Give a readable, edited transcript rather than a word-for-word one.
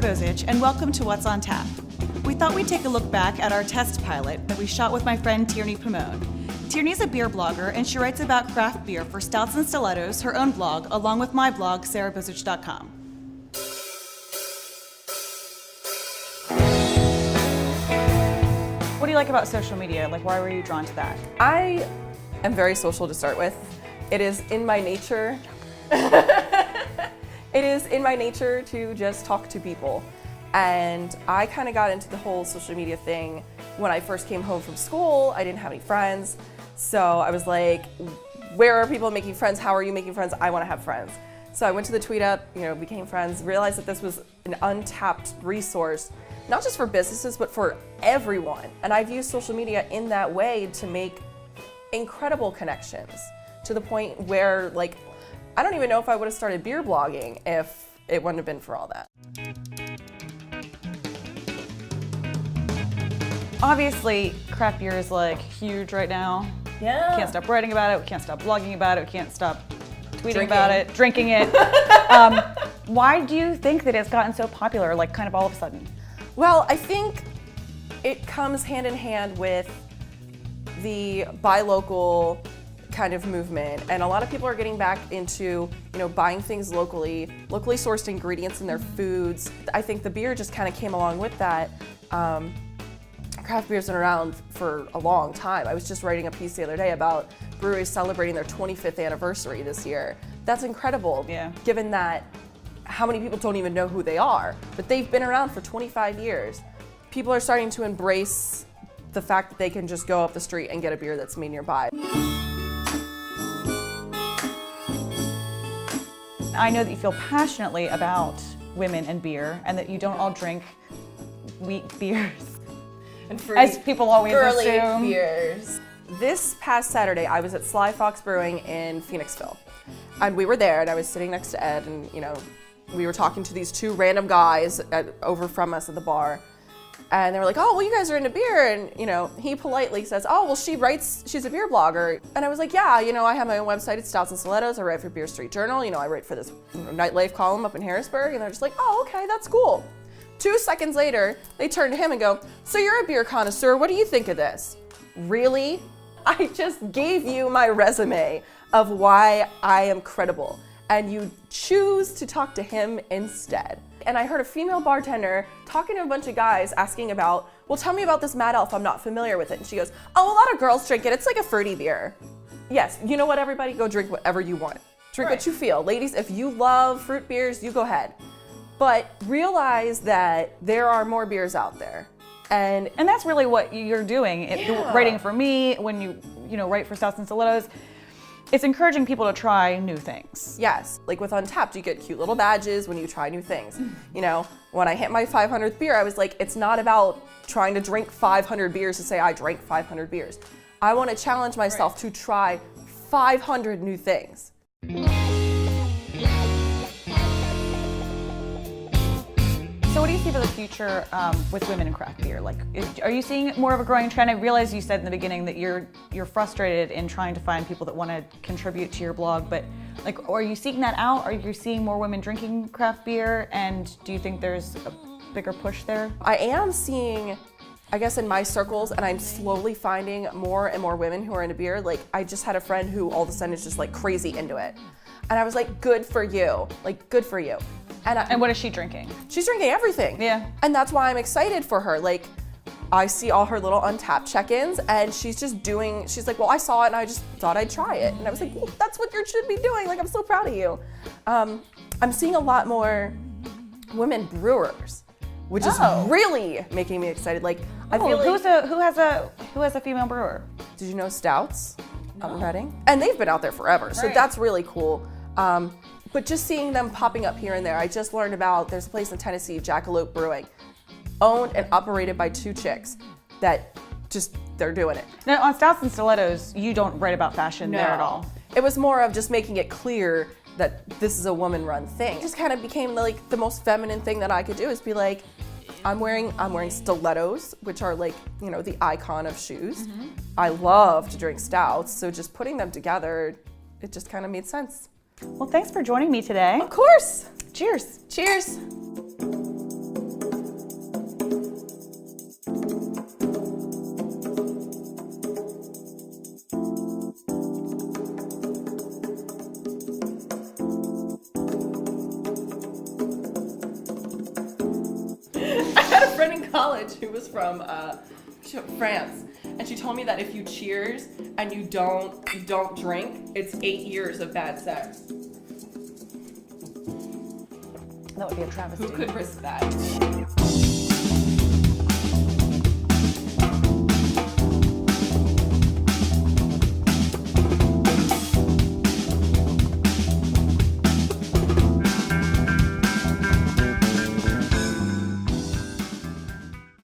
Bozich, and welcome to What's on Tap. We thought we'd take a look back at our test pilot that we shot with my friend Tierney Pomone. Tierney's a beer blogger, and she writes about craft beer for Stouts and Stilettos, her own blog, along with my blog, sarabozich.com. What do you like about social media? Like, why were you drawn to that? I am very social to start with. It is in my nature. It is in my nature to just talk to people. And I kind of got into the whole social media thing when I first came home from school. I didn't have any friends. So I was like, where are people making friends? How are you making friends? I want to have friends. So I went to the Tweet Up, became friends, realized that this was an untapped resource, not just for businesses, but for everyone. And I've used social media in that way to make incredible connections to the point where, like, I don't even know if I would have started beer blogging if it wouldn't have been for all that. Obviously, craft beer is like huge right now. Yeah. Can't stop writing about it, we can't stop blogging about it, we can't stop tweeting Drinking. about it, drinking it. Why do you think that it's gotten so popular, like kind of all of a sudden? Well, I think it comes hand in hand with the buy local kind of movement, and a lot of people are getting back into buying things locally sourced ingredients in their foods. I think the beer just kind of came along with that. Craft beer's been around for a long time. I was just writing a piece the other day about breweries celebrating their 25th anniversary this year. That's incredible, given that how many people don't even know who they are, but they've been around for 25 years. People are starting to embrace the fact that they can just go up the street and get a beer that's made nearby. I know that you feel passionately about women and beer, and that you don't all drink weak beers, And as people always girly assume. beers. This past Saturday, I was at Sly Fox Brewing in Phoenixville, and we were there, and I was sitting next to Ed, and we were talking to these two random guys over from us at the bar. And they were like, oh, well, you guys are into beer. And, he politely says, oh, well, she's a beer blogger. And I was like, yeah, I have my own website. It's Stouts and Stilettos. I write for Beer Street Journal. I write for this nightlife column up in Harrisburg. And they're just like, oh, okay, that's cool. 2 seconds later, they turn to him and go, so you're a beer connoisseur. What do you think of this? Really? I just gave you my resume of why I am credible. And you choose to talk to him instead. And I heard a female bartender talking to a bunch of guys asking about, well, tell me about this Mad Elf, I'm not familiar with it. And she goes, oh, a lot of girls drink it, it's like a fruity beer. Yes, you know what, everybody, go drink whatever you want. Drink what you feel. Ladies, if you love fruit beers, you go ahead. But realize that there are more beers out there. And that's really what you're doing. Writing for me, when you write for Stouts and Stilettos, it's encouraging people to try new things. Yes, like with Untapped, you get cute little badges when you try new things. When I hit my 500th beer, I was like, it's not about trying to drink 500 beers to say I drank 500 beers. I want to challenge myself to try 500 new things. So what do you see for the future with women in craft beer? Like, are you seeing more of a growing trend? I realize you said in the beginning that you're frustrated in trying to find people that want to contribute to your blog, but like, are you seeking that out? Are you seeing more women drinking craft beer? And do you think there's a bigger push there? I am seeing, I guess, in my circles, and I'm slowly finding more and more women who are into beer. Like, I just had a friend who all of a sudden is just like crazy into it. And I was like, good for you. Like, good for you. And what is she drinking? She's drinking everything. Yeah. And that's why I'm excited for her. Like, I see all her little Untapped check-ins, and she's like, well, I saw it and I just thought I'd try it. And I was like, well, that's what you should be doing. Like, I'm so proud of you. I'm seeing a lot more women brewers, which is really making me excited. Like, I feel like, who has a female brewer? did you know Stouts out in Reading? And they've been out there forever, so that's really cool. But just seeing them popping up here and there, I just learned about, there's a place in Tennessee, Jackalope Brewing, owned and operated by two chicks that they're doing it. Now, on Stouts and Stilettos, you don't write about fashion there at all. It was more of just making it clear that this is a woman-run thing. It just kind of became like the most feminine thing that I could do, is be like, I'm wearing stilettos, which are like, the icon of shoes. Mm-hmm. I love to drink stouts, so just putting them together, it just kind of made sense. Well, thanks for joining me today. Of course. Cheers. Cheers. She was from France, and she told me that if you cheers and you don't drink, it's 8 years of bad sex. That would be a travesty. Who could risk that?